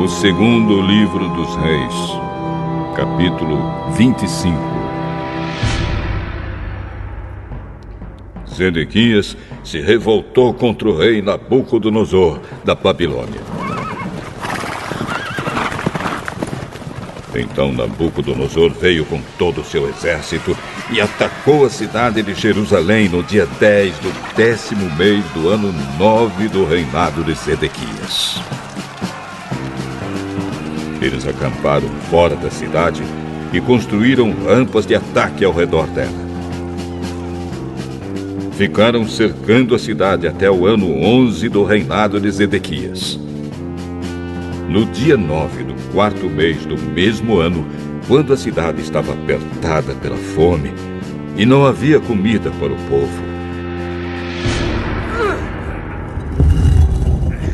O segundo livro dos Reis, capítulo 25. Zedequias se revoltou contra o rei Nabucodonosor da Babilônia. Então Nabucodonosor veio com todo o seu exército e atacou a cidade de Jerusalém no dia 10 do 10º mês do ano 9 do reinado de Zedequias. Eles acamparam fora da cidade e construíram rampas de ataque ao redor dela. Ficaram cercando a cidade até o ano 11 do reinado de Zedequias. No dia 9 do 4º mês do mesmo ano, quando a cidade estava apertada pela fome e não havia comida para o povo,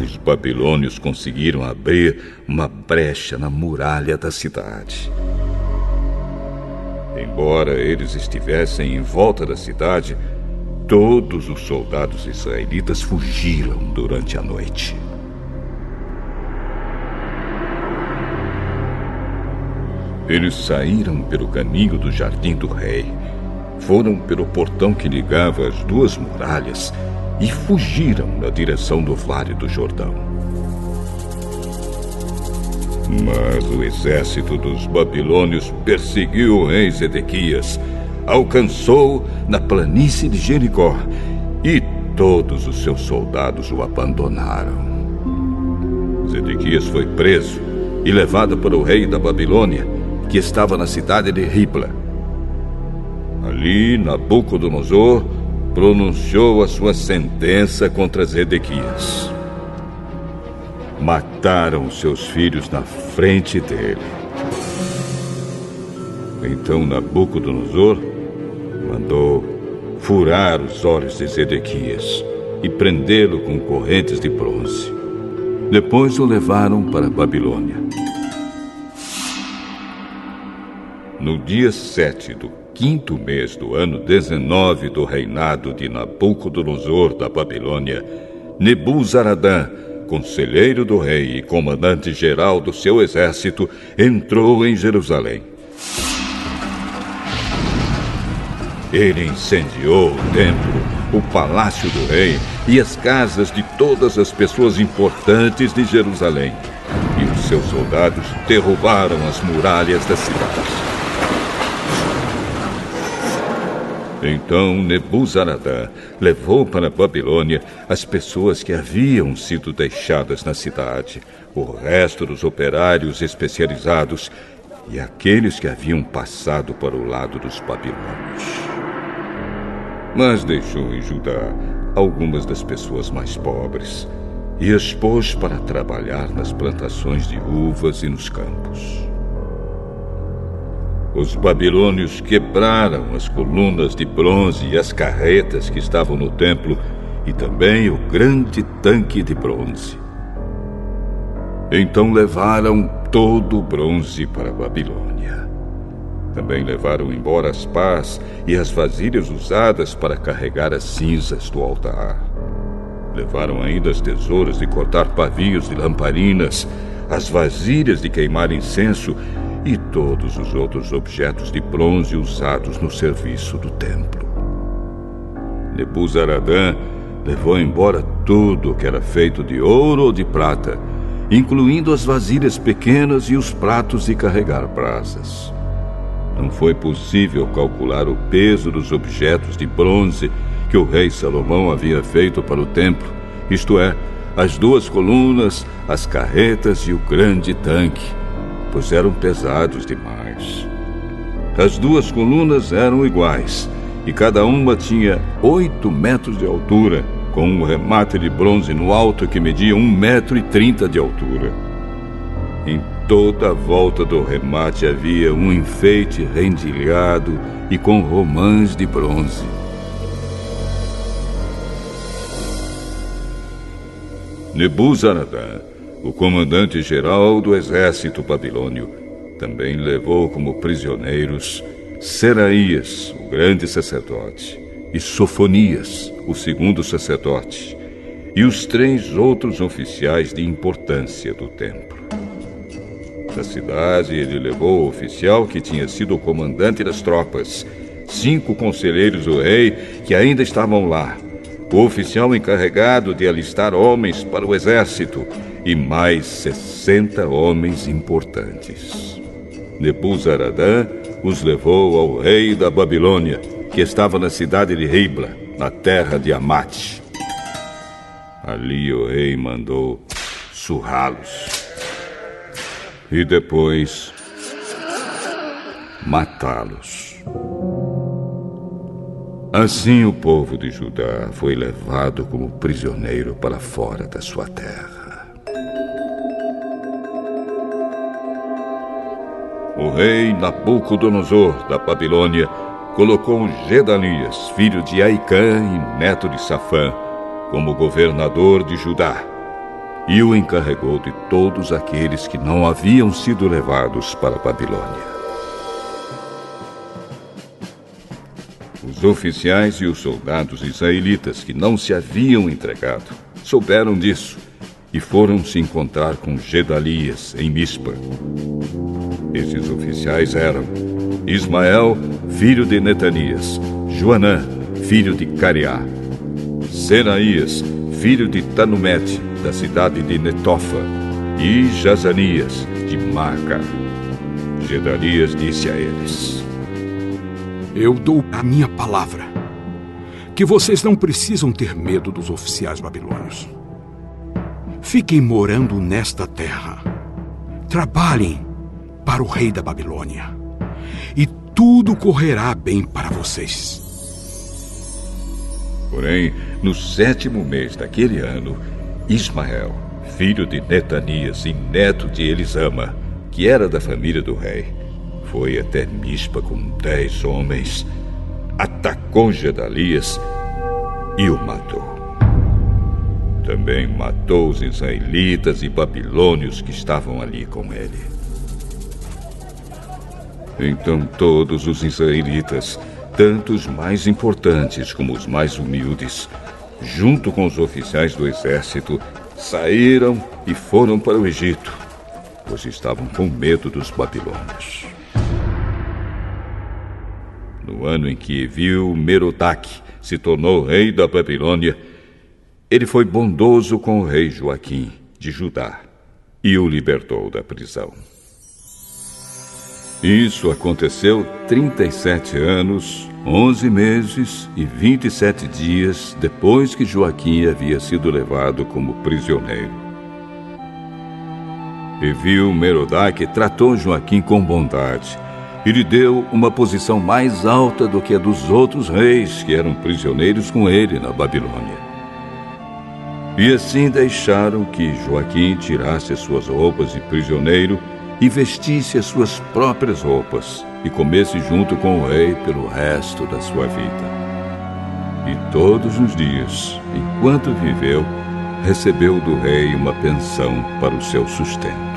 os babilônios conseguiram abrir uma brecha na muralha da cidade. Embora eles estivessem em volta da cidade, todos os soldados israelitas fugiram durante a noite. Eles saíram pelo caminho do jardim do rei, foram pelo portão que ligava as duas muralhas e fugiram na direção do Vale do Jordão. Mas o exército dos babilônios perseguiu o rei Zedequias, alcançou na planície de Jericó e todos os seus soldados o abandonaram. Zedequias foi preso e levado para o rei da Babilônia, que estava na cidade de Ribla. Ali, Nabucodonosor pronunciou a sua sentença contra Zedequias. Mataram seus filhos na frente dele. Então Nabucodonosor mandou furar os olhos de Zedequias e prendê-lo com correntes de bronze. Depois o levaram para a Babilônia. No dia 7 do 5º mês do ano 19 do reinado de Nabucodonosor da Babilônia, Nebuzaradã, conselheiro do rei e comandante-geral do seu exército, entrou em Jerusalém. Ele incendiou o templo, o palácio do rei e as casas de todas as pessoas importantes de Jerusalém. E os seus soldados derrubaram as muralhas da cidade. Então Nebuzaradã levou para a Babilônia as pessoas que haviam sido deixadas na cidade, o resto dos operários especializados e aqueles que haviam passado para o lado dos babilônios. Mas deixou em Judá algumas das pessoas mais pobres e as pôs para trabalhar nas plantações de uvas e nos campos. Os babilônios quebraram as colunas de bronze e as carretas que estavam no templo e também o grande tanque de bronze. Então levaram todo o bronze para a Babilônia. Também levaram embora as pás e as vasilhas usadas para carregar as cinzas do altar. Levaram ainda as tesouras de cortar pavios de lamparinas, as vasilhas de queimar incenso e todos os outros objetos de bronze usados no serviço do templo. Nebuzaradã levou embora tudo que era feito de ouro ou de prata, incluindo as vasilhas pequenas e os pratos de carregar brasas. Não foi possível calcular o peso dos objetos de bronze que o rei Salomão havia feito para o templo, isto é, as duas colunas, as carretas e o grande tanque, pois eram pesados demais. As duas colunas eram iguais, e cada uma tinha 8 metros de altura, com um remate de bronze no alto que media 1,30 m de altura. Em toda a volta do remate havia um enfeite rendilhado e com romãs de bronze. Nebuzaradã, o comandante-geral do exército babilônio, também levou como prisioneiros Seraías, o grande sacerdote, e Sofonias, o segundo sacerdote, e os 3 outros oficiais de importância do templo. Da cidade, ele levou o oficial que tinha sido o comandante das tropas, 5 conselheiros do rei que ainda estavam lá, o oficial encarregado de alistar homens para o exército e mais 60 homens importantes. Nebuzaradã os levou ao rei da Babilônia, que estava na cidade de Ribla, na terra de Amate. Ali o rei mandou surrá-los e depois matá-los. Assim o povo de Judá foi levado como prisioneiro para fora da sua terra. O rei Nabucodonosor da Babilônia colocou Gedalias, filho de Aicã e neto de Safã, como governador de Judá, e o encarregou de todos aqueles que não haviam sido levados para a Babilônia. Os oficiais e os soldados israelitas que não se haviam entregado souberam disso e foram se encontrar com Gedalias em Mispa. Esses oficiais eram Ismael, filho de Netanias, Joanã, filho de Careá, Seraías, filho de Tanumete, da cidade de Netofa, e Jazanias, de Maaca. Gedalias disse a eles: Eu dou a minha palavra que vocês não precisam ter medo dos oficiais babilônios. Fiquem morando nesta terra. Trabalhem para o rei da Babilônia. E tudo correrá bem para vocês. Porém, no 7º mês daquele ano, Ismael, filho de Netanias e neto de Elisama, que era da família do rei, foi até Mispa com 10 homens, atacou Gedalias e o matou. Também matou os israelitas e babilônios que estavam ali com ele. Então todos os israelitas, tanto os mais importantes como os mais humildes, junto com os oficiais do exército, saíram e foram para o Egito, pois estavam com medo dos babilônios. No ano em que Evil-Merodach se tornou rei da Babilônia, ele foi bondoso com o rei Joaquim, de Judá, e o libertou da prisão. Isso aconteceu 37 anos, 11 meses e 27 dias depois que Joaquim havia sido levado como prisioneiro. Evil-Merodach tratou Joaquim com bondade e lhe deu uma posição mais alta do que a dos outros reis que eram prisioneiros com ele na Babilônia. E assim deixaram que Joaquim tirasse as suas roupas de prisioneiro e vestisse as suas próprias roupas e comesse junto com o rei pelo resto da sua vida. E todos os dias, enquanto viveu, recebeu do rei uma pensão para o seu sustento.